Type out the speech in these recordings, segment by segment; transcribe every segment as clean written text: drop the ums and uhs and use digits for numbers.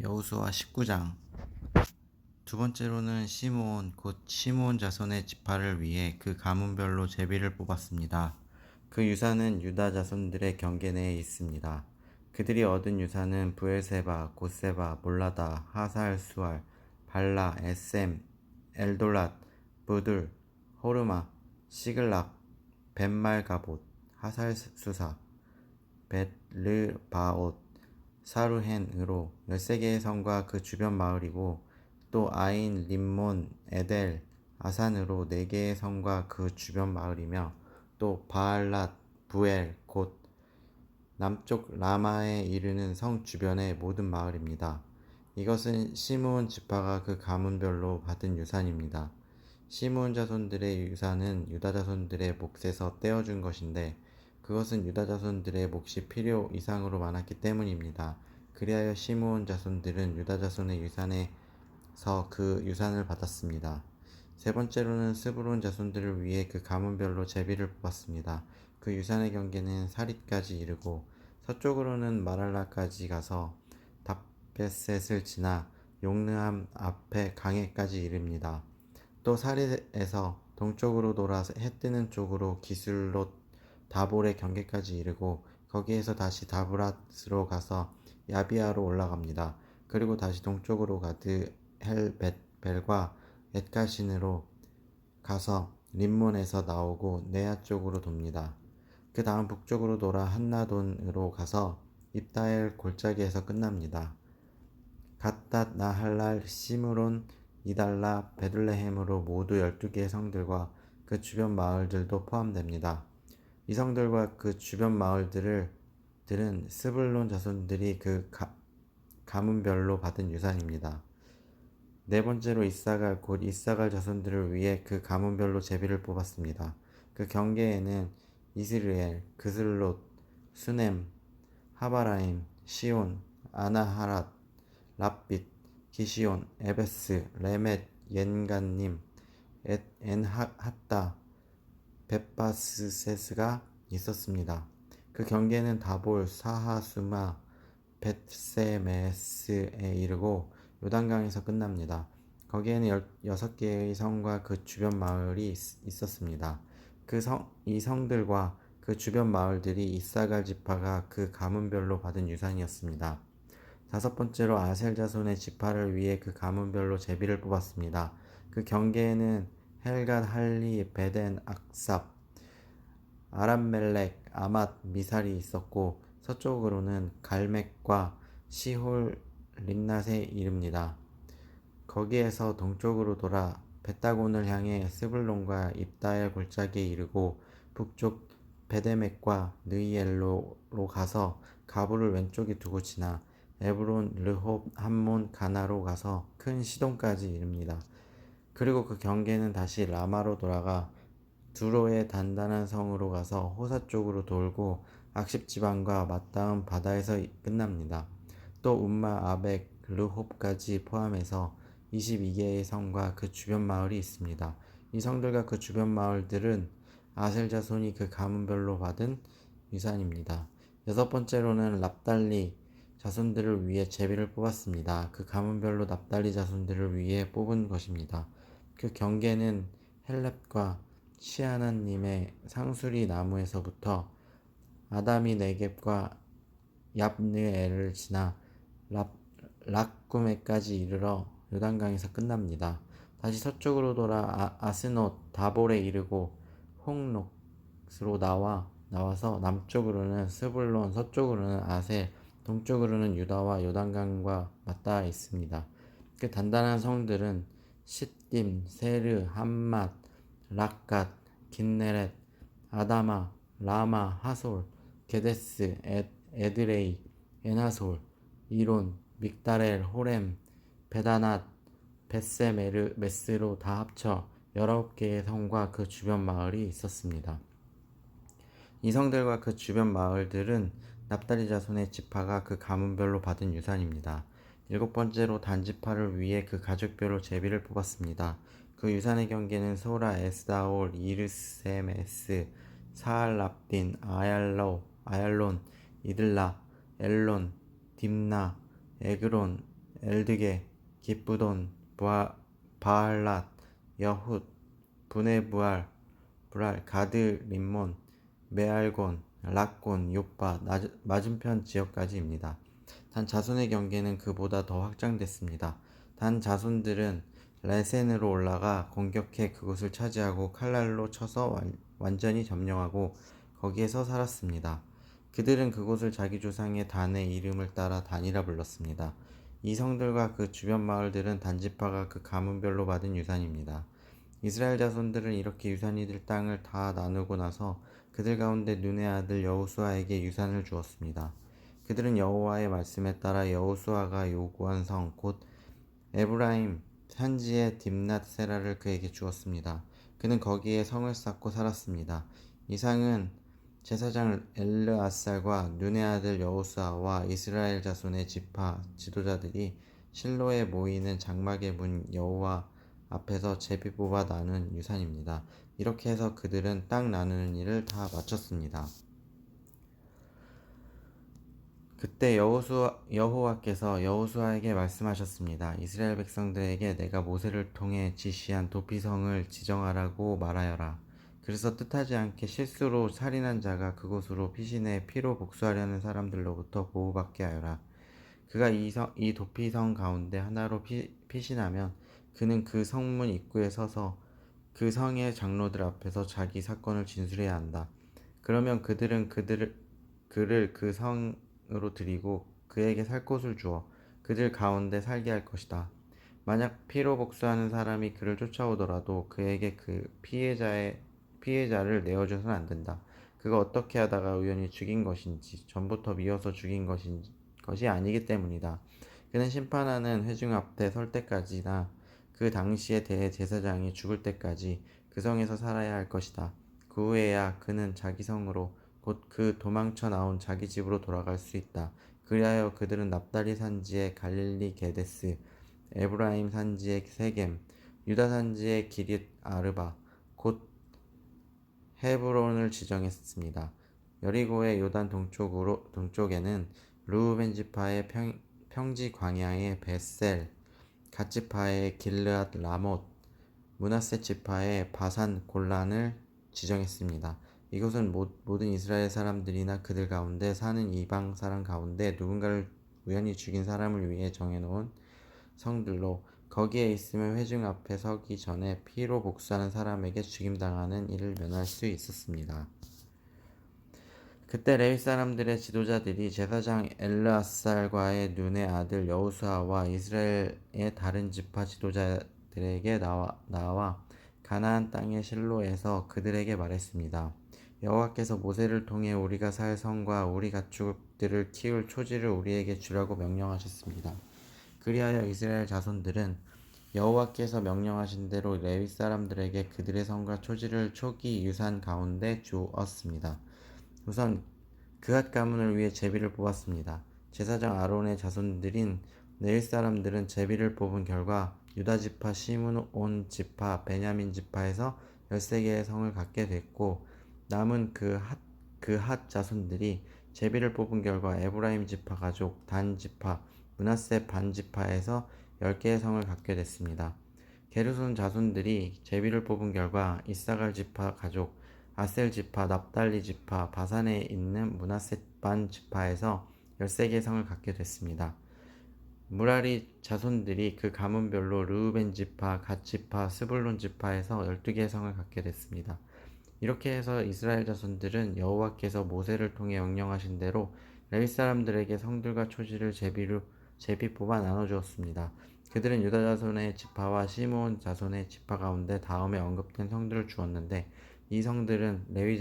여호수아 19장. 두 번째로는 시므온 곧 시므온 자손의 지파를 위해 그 가문별로 제비를 뽑았습니다. 그 유산은 유다 자손들의 경계 내에 있습니다. 그들이 얻은 유산은 브엘세바, 곶세바, 몰라다, 하살 수알, 발라, 에셈, 엘돌랏, 부들, 호르마, 시글락, 벳말가봇, 하살 수사, 벳르바옷, 사루헨으로 13개의 성과 그 주변 마을이고, 또 아인, 림몬, 에델, 아산으로 4개의 성과 그 주변 마을이며, 또 바알랏, 부엘, 곧 남쪽 라마에 이르는 성 주변의 모든 마을입니다. 이것은 시므온 지파가 그 가문별로 받은 유산입니다. 시므온 자손들의 유산은 유다 자손들의 몫에서 떼어준 것인데, 그것은 유다 자손들의 몫이 필요 이상으로 많았기 때문입니다. 그리하여 시므온 자손들은 유다 자손의 유산에서 그 유산을 받았습니다. 세 번째로는 스불론 자손들을 위해 그 가문별로 제비를 뽑았습니다. 그 유산의 경계는 사릿까지 이르고, 서쪽으로는 마랄라까지 가서 답베셋을 지나 용르함 앞에 강해까지 이릅니다. 또 사릿에서 동쪽으로 돌아 해뜨는 쪽으로 기술롯 다볼의 경계까지 이르고, 거기에서 다시 다브랏으로 가서 야비아로 올라갑니다. 그리고 다시 동쪽으로 가드 헬벳벨과 엣가신으로 가서 림몬에서 나오고 네아 쪽으로 돕니다. 그 다음 북쪽으로 돌아 한나돈으로 가서 입다엘 골짜기에서 끝납니다. 갓닷, 나할랄, 시므론, 이달라, 베들레헴으로 모두 12개의 성들과 그 주변 마을들도 포함됩니다. 이 성들과 그 주변 마을들은 스불론 자손들이 그 가문별로 받은 유산입니다. 네 번째로 이사갈 곧 이사갈 자손들을 위해 그 가문별로 제비를 뽑았습니다. 그 경계에는 이스르엘, 그슬롯, 수넴, 하바라임, 시온, 아나하랏, 랍빗, 기시온, 에베스, 레멧, 옌간님, 엔핫다, 벳바스세스가 있었습니다. 그 경계는 다볼, 사하수마, 벳세메스에 이르고 요단강에서 끝납니다. 거기에는 6개의 성과 그 주변 마을이 있었습니다. 이 성들과 그 주변 마을들이 이사갈 지파가 그 가문별로 받은 유산이었습니다. 다섯 번째로 아셀 자손의 지파를 위해 그 가문별로 제비를 뽑았습니다. 그 경계에는 헬갓, 할리, 베덴, 악삽, 아람멜렉, 아맛, 미살이 있었고, 서쪽으로는 갈맥과 시홀 림낫에 이릅니다. 거기에서 동쪽으로 돌아 벳다곤을 향해 스불론과 입다엘 골짜기에 이르고, 북쪽 베데멕과 느이엘로로 가서 가부를 왼쪽에 두고 지나 에브론, 르홉, 함몬, 가나로 가서 큰 시돈까지 이릅니다. 그리고 그 경계는 다시 라마로 돌아가 두로의 단단한 성으로 가서 호사 쪽으로 돌고 악십 지방과 맞닿은 바다에서 끝납니다. 또 움마, 아벡, 르홉까지 포함해서 22개의 성과 그 주변 마을이 있습니다. 이 성들과 그 주변 마을들은 아셀 자손이 그 가문별로 받은 유산입니다. 여섯 번째로는 납달리 자손들을 위해 제비를 뽑았습니다. 그 가문별로 납달리 자손들을 위해 뽑은 것입니다. 그 경계는 헬렙과 시아나님의 상수리 나무에서부터 아다미 네겝과 얍느엘을 지나 락구메까지 이르러 요단강에서 끝납니다. 다시 서쪽으로 돌아 아스노 다볼에 이르고 홍록으로 나와서 남쪽으로는 스불론, 서쪽으로는 아셀, 동쪽으로는 유다와 요단강과 맞닿아 있습니다. 그 단단한 성들은 시딤, 세르, 함맛, 락갓, 긴네렛, 아다마, 라마, 하솔, 게데스, 에드레이, 에나솔, 이론, 믹다렐, 호렘, 베다낫, 벳세메스로 다 합쳐 19개의 성과 그 주변 마을이 있었습니다. 이 성들과 그 주변 마을들은 납달리 자손의 지파가 그 가문별로 받은 유산입니다. 일곱 번째로 단지파를 위해 그 가족별로 제비를 뽑았습니다. 그 유산의 경계는 소라, 에스다올, 이르세메스, 사알랍딘, 아얄론, 이들라, 엘론, 딥나, 에그론, 엘드게, 기쁘돈, 바알랏, 여훗, 브네부알, 가드 림몬, 메알곤, 락곤, 요빠, 맞은편 지역까지입니다. 단 자손의 경계는 그보다 더 확장됐습니다. 단 자손들은 레센으로 올라가 공격해 그곳을 차지하고 칼날로 쳐서 완전히 점령하고 거기에서 살았습니다. 그들은 그곳을 자기 조상의 단의 이름을 따라 단이라 불렀습니다. 이 성들과 그 주변 마을들은 단지파가 그 가문별로 받은 유산입니다. 이스라엘 자손들은 이렇게 유산이 될 땅을 다 나누고 나서 그들 가운데 눈의 아들 여호수아에게 유산을 주었습니다. 그들은 여호와의 말씀에 따라 여호수아가 요구한 성 곧 에브라임 산지의 딥낫 세라를 그에게 주었습니다. 그는 거기에 성을 쌓고 살았습니다. 이 상은 제사장 엘르아살과 눈의 아들 여호수아와 이스라엘 자손의 지파 지도자들이 실로에 모이는 장막의 문 여호와 앞에서 제비 뽑아 나눈 유산입니다. 이렇게 해서 그들은 땅 나누는 일을 다 마쳤습니다. 그때 여호와께서 여호수아에게 말씀하셨습니다. 이스라엘 백성들에게 내가 모세를 통해 지시한 도피성을 지정하라고 말하여라. 그래서 뜻하지 않게 실수로 살인한 자가 그곳으로 피신해 피로 복수하려는 사람들로부터 보호받게 하여라. 그가 이 도피성 가운데 하나로 피신하면 그는 그 성문 입구에 서서 그 성의 장로들 앞에서 자기 사건을 진술해야 한다. 그러면 그들은 그를 그 성으로 들이고 그에게 살 곳을 주어 그들 가운데 살게 할 것이다. 만약 피로 복수하는 사람이 그를 쫓아오더라도 그에게 그 피해자를 내어줘서는 안 된다. 그가 어떻게 하다가 우연히 죽인 것인지 전부터 미워서 죽인 것이 아니기 때문이다. 그는 심판하는 회중 앞에 설 때까지나 그 당시의 대제사장이 죽을 때까지 그 성에서 살아야 할 것이다. 그 후에야 그는 자기 성으로 곧 그 도망쳐 나온 자기 집으로 돌아갈 수 있다. 그리하여 그들은 납달리 산지의 갈릴리 게데스, 에브라임 산지의 세겜, 유다 산지의 기릿 아르바, 곧 헤브론을 지정했습니다. 여리고의 요단 동쪽에는 르우벤 지파의 평지 광야의 벳셀, 갓 지파의 길르앗 라못, 므낫세 지파의 바산 골란을 지정했습니다. 이곳은 모든 이스라엘 사람들이나 그들 가운데 사는 이방 사람 가운데 누군가를 우연히 죽인 사람을 위해 정해놓은 성들로 거기에 있으면 회중 앞에 서기 전에 피로 복수하는 사람에게 죽임당하는 일을 면할 수 있었습니다. 그때 레위 사람들의 지도자들이 제사장 엘르아살과의 눈의 아들 여호수아와 이스라엘의 다른 지파 지도자들에게 나와 가나안 땅의 실로에서 그들에게 말했습니다. 여호와께서 모세를 통해 우리가 살 성과 우리 가축들을 키울 초지를 우리에게 주라고 명령하셨습니다. 그리하여 이스라엘 자손들은 여호와께서 명령하신 대로 레위 사람들에게 그들의 성과 초지를 초기 유산 가운데 주었습니다. 우선 그앗 가문을 위해 제비를 뽑았습니다. 제사장 아론의 자손들인 레위 사람들은 제비를 뽑은 결과 유다 지파, 시므온 지파, 베냐민 지파에서 13개의 성을 갖게 됐고 남은 그핫 자손들이 제비를 뽑은 결과 에브라임 지파 가족, 단 지파, 므낫세 반 지파에서 10개의 성을 갖게 됐습니다. 게르손 자손들이 제비를 뽑은 결과 이사갈 지파 가족, 아셀 지파, 납달리 지파, 바산에 있는 므낫세 반 지파에서 13개의 성을 갖게 됐습니다. 무라리 자손들이 그 가문별로 르우벤 지파, 갓 지파, 스불론 지파에서 12개의 성을 갖게 됐습니다. 이렇게 해서 이스라엘 자손들은 여호와께서 모세를 통해 명령하신 대로 레위 사람들에게 성들과 초지를 제비 뽑아 나눠주었습니다. 그들은 유다 자손의 지파와 시므온 자손의 지파 가운데 다음에 언급된 성들을 주었는데 이 성들은 레위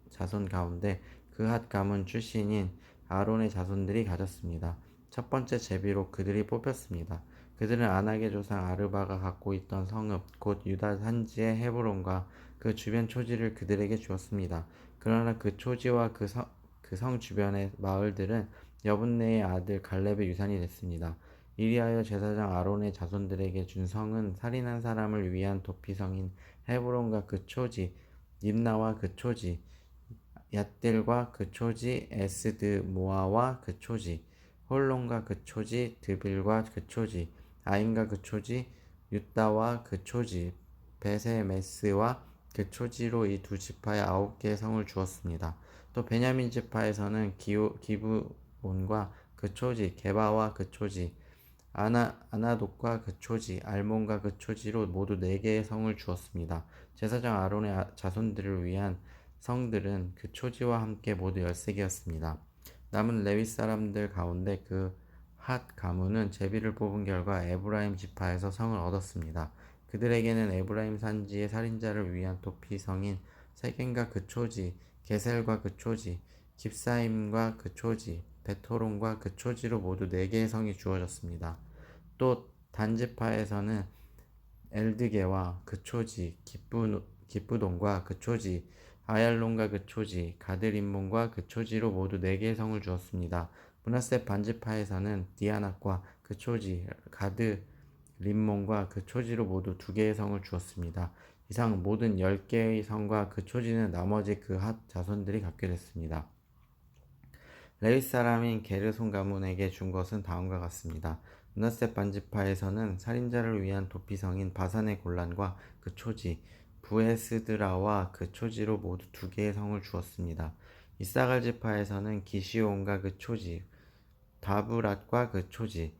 자손 가운데 그핫 가문 출신인 아론의 자손들이 가졌습니다. 첫 번째 제비로 그들이 뽑혔습니다. 그들은 아낙의 조상 아르바가 갖고 있던 성읍 곧 유다 산지의 헤브론과 그 주변 초지를 그들에게 주었습니다. 그러나 그 초지와 그 성 주변의 마을들은 여분네의 아들 갈렙의 유산이 됐습니다. 이리하여 제사장 아론의 자손들에게 준 성은 살인한 사람을 위한 도피성인 헤브론과 그 초지, 림나와 그 초지, 얏딜과 그 초지, 에스드 모아와 그 초지, 홀론과 그 초지, 드빌과 그 초지, 아인과 그 초지, 유다와 그 초지, 베세메스와 그 초지로 이 두 지파에 9개의 성을 주었습니다. 또 베냐민 지파에서는 기브온과 그 초지, 게바와 그 초지, 아나돗과 그 초지, 알몬과 그 초지로 모두 4개의 성을 주었습니다. 제사장 아론의 자손들을 위한 성들은 그 초지와 함께 모두 13개였습니다. 남은 레위 사람들 가운데 그 핫 가문은 제비를 뽑은 결과 에브라임 지파에서 성을 얻었습니다. 그들에게는 에브라임 산지의 살인자를 위한 도피성인 세겜과 그 초지, 게셀과 그 초지, 깁사임과 그 초지, 베토론과 그 초지로 모두 4개의 성이 주어졌습니다. 또 단지파에서는 엘드게와 그 초지, 기쁘돈과 그 초지, 아얄론과 그 초지, 가드림몬과 그 초지로 모두 4개의 성을 주었습니다. 므낫세 반지파에서는 디아낫과 그 초지, 가드 림몬과 그 초지로 모두 2개의 성을 주었습니다. 이상 모든 10개의 성과 그 초지는 나머지 그 핫 자손들이 갖게 됐습니다. 레위 사람인 게르손 가문에게 준 것은 다음과 같습니다. 므낫세 반지파에서는 살인자를 위한 도피성인 바산의 골란과 그 초지, 부에스드라와 그 초지로 모두 2개의 성을 주었습니다. 이사갈 지파에서는 기시온과 그 초지, 다브랏과 그 초지,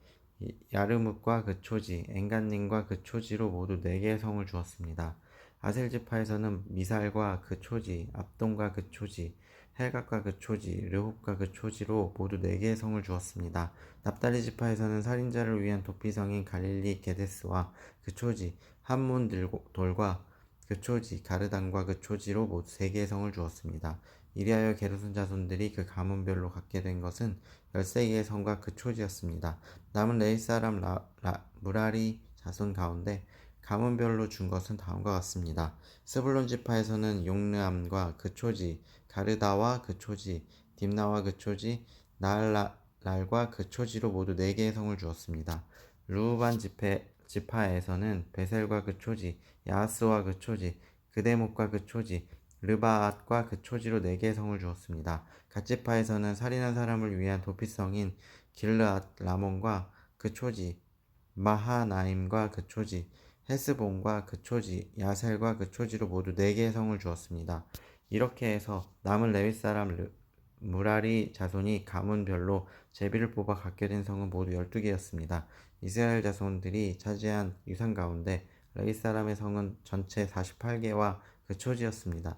야르뭇과 그 초지, 엔간님과 그 초지로 모두 4개의 성을 주었습니다. 아셀 지파에서는 미살과 그 초지, 압돈과 그 초지, 헬각과 그 초지, 르홉과 그 초지로 모두 4개의 성을 주었습니다. 납달리 지파에서는 살인자를 위한 도피성인 갈릴리 게데스와 그 초지, 한문 돌과 그 초지, 가르단과 그 초지로 모두 3개의 성을 주었습니다. 이리하여 게르손 자손들이 그 가문별로 갖게 된 것은 13개의 성과 그 초지였습니다. 남은 레위 사람 무라리 자손 가운데 가문별로 준 것은 다음과 같습니다. 스불론 지파에서는 용르암과 그 초지, 가르다와 그 초지, 딥나와 그 초지, 나알랄과 그 초지로 모두 4개의 성을 주었습니다. 루반 지파에서는 베셀과 그 초지, 야하스와 그 초지, 그데못과 그 초지, 르바앗과 그 초지로 4개의 성을 주었습니다. 갓지파에서는 살인한 사람을 위한 도피성인 길르앗 라몬과 그 초지, 마하나임과 그 초지, 헤스본과 그 초지, 야셀과 그 초지로 모두 4개의 성을 주었습니다. 이렇게 해서 남은 레위 사람 무라리 자손이 가문별로 제비를 뽑아 갖게 된 성은 모두 12개였습니다. 이스라엘 자손들이 차지한 유산 가운데 레위 사람의 성은 전체 48개와 그 초지였습니다.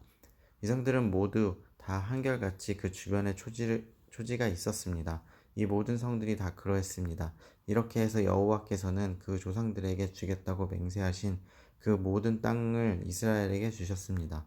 이 성들은 모두 다 한결같이 그 주변에 초지가 있었습니다. 이 모든 성들이 다 그러했습니다. 이렇게 해서 여호와께서는 그 조상들에게 주겠다고 맹세하신 그 모든 땅을 이스라엘에게 주셨습니다.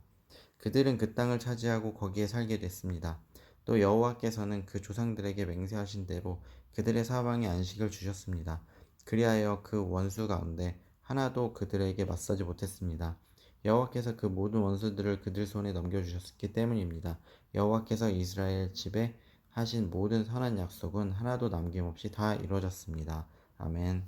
그들은 그 땅을 차지하고 거기에 살게 됐습니다. 또 여호와께서는 그 조상들에게 맹세하신 대로 그들의 사방에 안식을 주셨습니다. 그리하여 그 원수 가운데 하나도 그들에게 맞서지 못했습니다. 여호와께서 그 모든 원수들을 그들 손에 넘겨주셨기 때문입니다. 여호와께서 이스라엘 집에 하신 모든 선한 약속은 하나도 남김없이 다 이루어졌습니다. 아멘.